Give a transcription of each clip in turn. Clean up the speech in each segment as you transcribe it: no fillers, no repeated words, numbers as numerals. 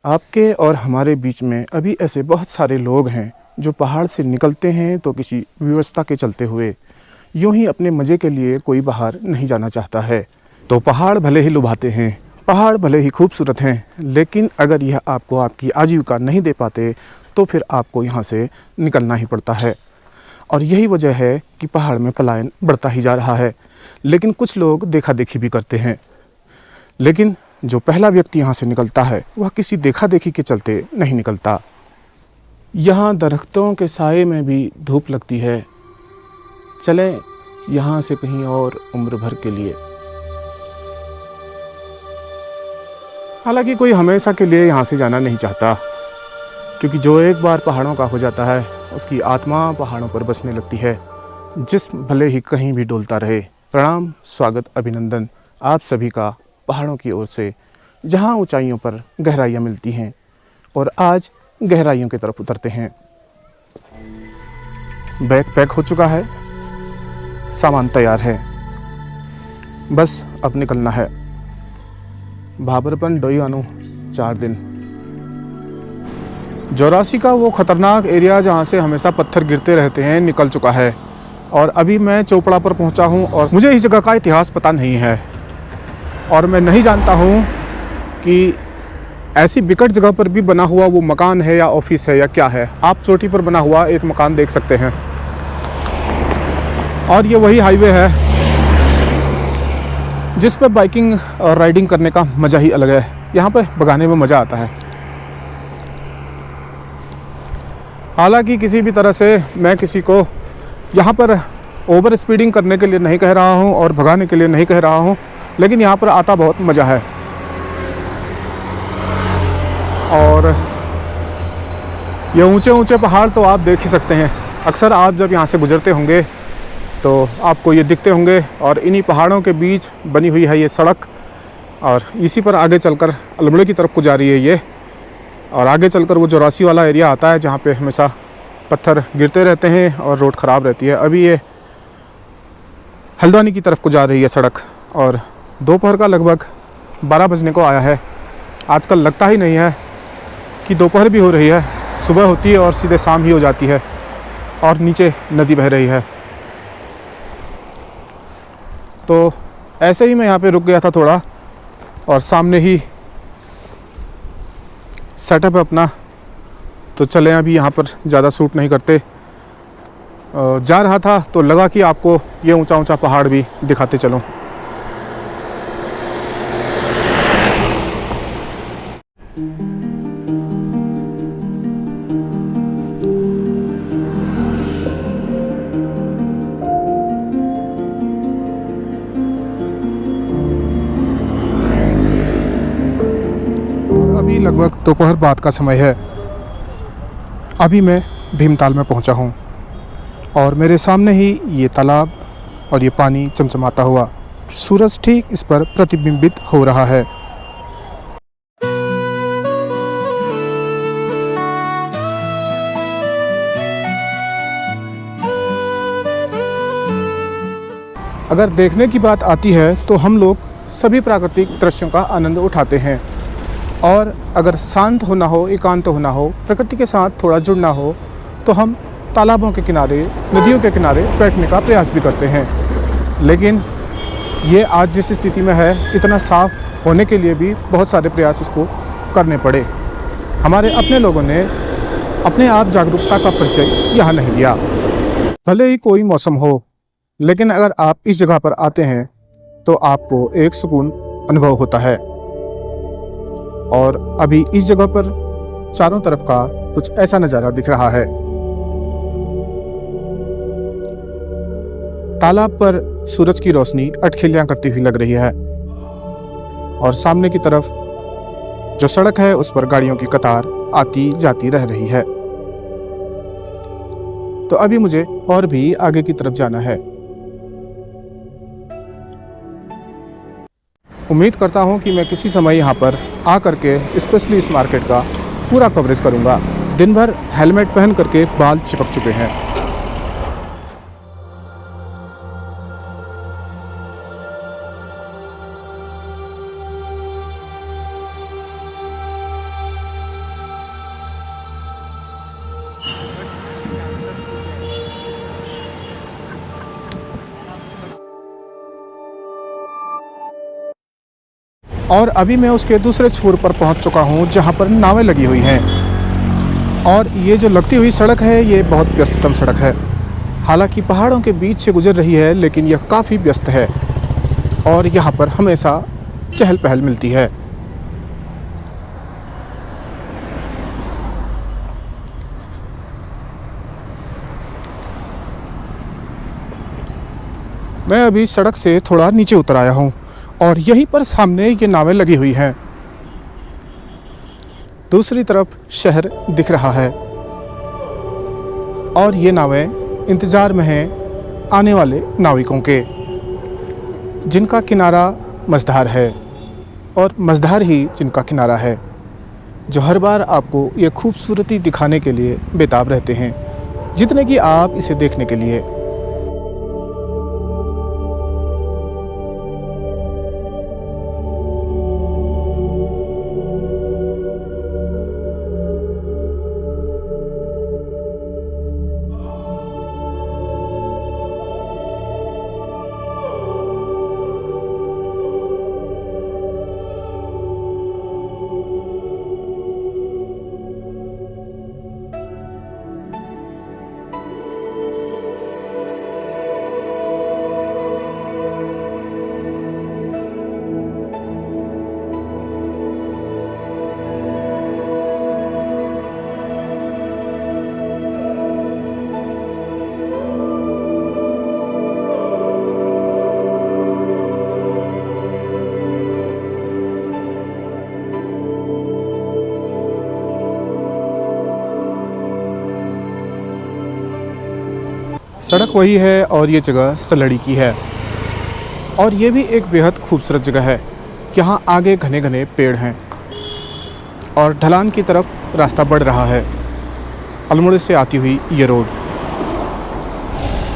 आपके और हमारे बीच में अभी ऐसे बहुत सारे लोग हैं जो पहाड़ से निकलते हैं तो किसी व्यवस्था के चलते हुए, यूं ही अपने मज़े के लिए कोई बाहर नहीं जाना चाहता है। तो पहाड़ भले ही लुभाते हैं, पहाड़ भले ही खूबसूरत हैं, लेकिन अगर यह आपको आपकी आजीविका नहीं दे पाते तो फिर आपको यहाँ से निकलना ही पड़ता है। और यही वजह है कि पहाड़ में पलायन बढ़ता ही जा रहा है। लेकिन कुछ लोग देखा देखी भी करते हैं, लेकिन जो पहला व्यक्ति यहाँ से निकलता है वह किसी देखा देखी के चलते नहीं निकलता। यहाँ दरख्तों के साए में भी धूप लगती है, चलें यहाँ से कहीं और उम्र भर के लिए। हालांकि कोई हमेशा के लिए यहाँ से जाना नहीं चाहता, क्योंकि जो एक बार पहाड़ों का हो जाता है उसकी आत्मा पहाड़ों पर बसने लगती है। जिस्म भले ही कहीं भी डोलता रहे। प्रणाम, स्वागत, अभिनंदन आप सभी का पहाड़ों की ओर से, जहाँ ऊंचाइयों पर गहराइयाँ मिलती हैं। और आज गहराइयों की तरफ उतरते हैं। बैग पैक हो चुका है, सामान तैयार है, बस अब निकलना है। भाबरपन डोईवानू 4 दिन। जोरासी का वो ख़तरनाक एरिया जहाँ से हमेशा पत्थर गिरते रहते हैं निकल चुका है। और अभी मैं चोपड़ा पर पहुँचा हूँ और मुझे इस जगह का इतिहास पता नहीं है। और मैं नहीं जानता हूँ कि ऐसी विकट जगह पर भी बना हुआ वो मकान है या ऑफिस है या क्या है। आप चोटी पर बना हुआ एक मकान देख सकते हैं। और ये वही हाईवे है जिस पर बाइकिंग और राइडिंग करने का मज़ा ही अलग है। यहाँ पर भगाने में मज़ा आता है। हालांकि किसी भी तरह से मैं किसी को यहाँ पर ओवर स्पीडिंग करने के लिए नहीं कह रहा हूँ और भगाने के लिए नहीं कह रहा हूँ, लेकिन यहाँ पर आता बहुत मज़ा है। और ये ऊंचे ऊंचे पहाड़ तो आप देख ही सकते हैं। अक्सर आप जब यहाँ से गुजरते होंगे तो आपको ये दिखते होंगे। और इन्हीं पहाड़ों के बीच बनी हुई है ये सड़क, और इसी पर आगे चलकर अल्मोड़ा की तरफ को जा रही है ये। और आगे चलकर वो जोरासी वाला एरिया आता है जहाँ पे हमेशा पत्थर गिरते रहते हैं और रोड ख़राब रहती है। अभी ये हल्द्वानी की तरफ को जा रही है सड़क। और दोपहर का लगभग 12 बजने को आया है। आजकल लगता ही नहीं है कि दोपहर भी हो रही है। सुबह होती है और सीधे शाम ही हो जाती है, और नीचे नदी बह रही है। तो ऐसे ही मैं यहाँ पे रुक गया था थोड़ा, और सामने ही सेटअप है अपना। तो चलें, अभी यहाँ पर ज़्यादा शूट नहीं करते। जा रहा था तो लगा कि आपको ये ऊंचा ऊंचा पहाड़ भी दिखाते चलूँ। अभी लगभग दोपहर बाद का समय है। अभी मैं भीमताल में पहुंचा हूं, और मेरे सामने ही ये तालाब और ये पानी चमचमाता हुआ सूरज ठीक इस पर प्रतिबिंबित हो रहा है। अगर देखने की बात आती है तो हम लोग सभी प्राकृतिक दृश्यों का आनंद उठाते हैं। और अगर शांत होना हो, एकांत होना हो, प्रकृति के साथ थोड़ा जुड़ना हो, तो हम तालाबों के किनारे, नदियों के किनारे बैठने का प्रयास भी करते हैं। लेकिन ये आज जिस स्थिति में है, इतना साफ होने के लिए भी बहुत सारे प्रयास इसको करने पड़े। हमारे अपने लोगों ने अपने आप जागरूकता का परिचय यहाँ नहीं दिया। भले ही कोई मौसम हो, लेकिन अगर आप इस जगह पर आते हैं तो आपको एक सुकून अनुभव होता है। और अभी इस जगह पर चारों तरफ का कुछ ऐसा नज़ारा दिख रहा है। तालाब पर सूरज की रोशनी अटखेलियां करती हुई लग रही है, और सामने की तरफ जो सड़क है उस पर गाड़ियों की कतार आती जाती रह रही है। तो अभी मुझे और भी आगे की तरफ जाना है। उम्मीद करता हूं कि मैं किसी समय यहां पर आकर के स्पेशली इस मार्केट का पूरा कवरेज करूंगा। दिन भर हेलमेट पहन करके बाल चिपक चुके हैं। और अभी मैं उसके दूसरे छोर पर पहुंच चुका हूं जहां पर नावें लगी हुई हैं। और ये जो लगती हुई सड़क है ये बहुत व्यस्ततम सड़क है। हालांकि पहाड़ों के बीच से गुजर रही है, लेकिन यह काफ़ी व्यस्त है और यहाँ पर हमेशा चहल पहल मिलती है। मैं अभी सड़क से थोड़ा नीचे उतर आया हूँ और यहीं पर सामने ये नावें लगी हुई हैं। दूसरी तरफ शहर दिख रहा है और ये नावें इंतज़ार में हैं आने वाले नाविकों के, जिनका किनारा मझधार है और मझधार ही जिनका किनारा है, जो हर बार आपको ये खूबसूरती दिखाने के लिए बेताब रहते हैं, जितने कि आप इसे देखने के लिए। सड़क वही है और ये जगह सलड़ी की है और ये भी एक बेहद खूबसूरत जगह है। यहाँ आगे घने घने पेड़ हैं और ढलान की तरफ रास्ता बढ़ रहा है। अल्मोड़े से आती हुई ये रोड,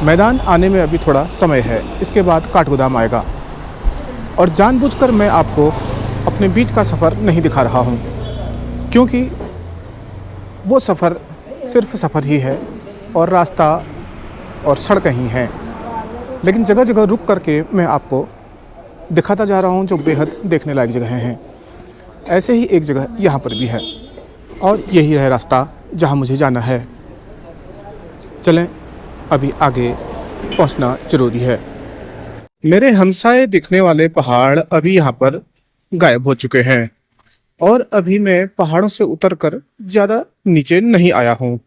मैदान आने में अभी थोड़ा समय है, इसके बाद काठगोदाम आएगा। और जानबूझकर मैं आपको अपने बीच का सफ़र नहीं दिखा रहा हूँ, क्योंकि वो सफ़र सिर्फ सफ़र ही है और रास्ता और सड़कें ही हैं। लेकिन जगह जगह रुक करके मैं आपको दिखाता जा रहा हूँ जो बेहद देखने लायक जगहें हैं। ऐसे ही एक जगह यहाँ पर भी है और यही है रास्ता जहाँ मुझे जाना है। चलें, अभी आगे पहुँचना ज़रूरी है। मेरे हमसाए दिखने वाले पहाड़ अभी यहाँ पर गायब हो चुके हैं और अभी मैं पहाड़ों से उतरकर ज़्यादा नीचे नहीं आया हूँ।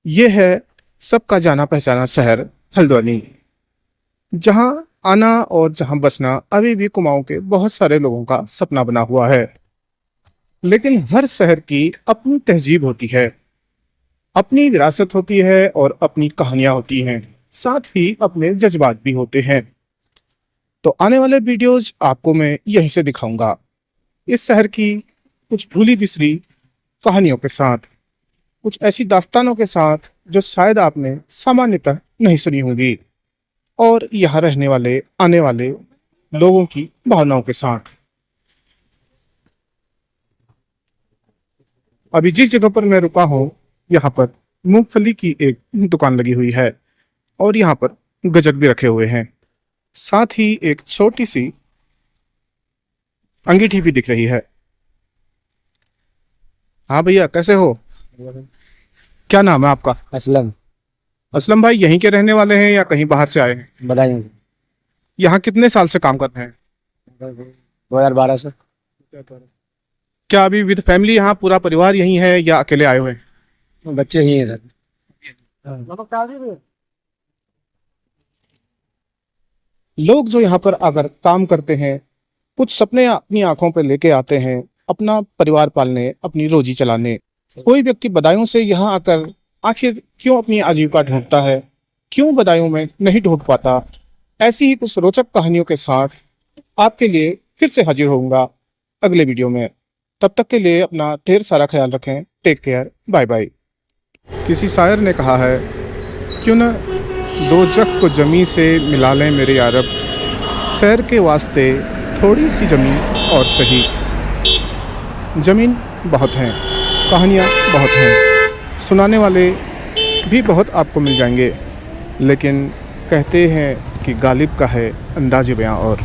ये है सबका जाना पहचाना शहर हल्द्वानी, जहां आना और जहां बसना अभी भी कुमाऊं के बहुत सारे लोगों का सपना बना हुआ है। लेकिन हर शहर की अपनी तहजीब होती है, अपनी विरासत होती है और अपनी कहानियां होती हैं, साथ ही अपने जज्बात भी होते हैं। तो आने वाले वीडियोज आपको मैं यहीं से दिखाऊंगा, इस शहर की कुछ भूली बिसरी कहानियों के साथ, कुछ ऐसी दास्तानों के साथ जो शायद आपने सामान्यतः नहीं सुनी होगी, और यहाँ रहने वाले आने वाले लोगों की भावनाओं के साथ। अभी जिस जगह पर मैं रुका हूँ यहाँ पर मूंगफली की एक दुकान लगी हुई है और यहाँ पर गजक भी रखे हुए हैं, साथ ही एक छोटी सी अंगीठी भी दिख रही है। हाँ भैया, कैसे हो? क्या नाम है आपका? असलम। असलम भाई यहीं के रहने वाले हैं या कहीं बाहर से आए हैं? बताइए। यहाँ कितने साल से काम कर रहे हैं? 2012 से। क्या अभी विद फैमिली यहाँ पूरा परिवार यहीं है या अकेले आए हुए हैं? बच्चे ही हैं सर। लोग जो यहाँ पर आकर काम करते हैं, कुछ सपने अपनी आंखों पर लेके आते हैं, अपना परिवार पालने, अपनी रोजी चलाने। कोई व्यक्ति बदायूं से यहाँ आकर आखिर क्यों अपनी आजीविका ढूंढता है, क्यों बदायूं में नहीं ढूंढ पाता, ऐसी ही कुछ रोचक कहानियों के साथ आपके लिए फिर से हाजिर होऊंगा अगले वीडियो में। तब तक के लिए अपना ढेर सारा ख्याल रखें। Take care, bye bye. किसी शायर ने कहा है, क्यों न दो जख को जमी से मिला लें मेरे यारब, सैर के वास्ते थोड़ी सी ज़मीन और सही। ज़मीन बहुत हैं, कहानियाँ बहुत हैं, सुनाने वाले भी बहुत आपको मिल जाएंगे, लेकिन कहते हैं कि गालिब का है अंदाज़ बयां और।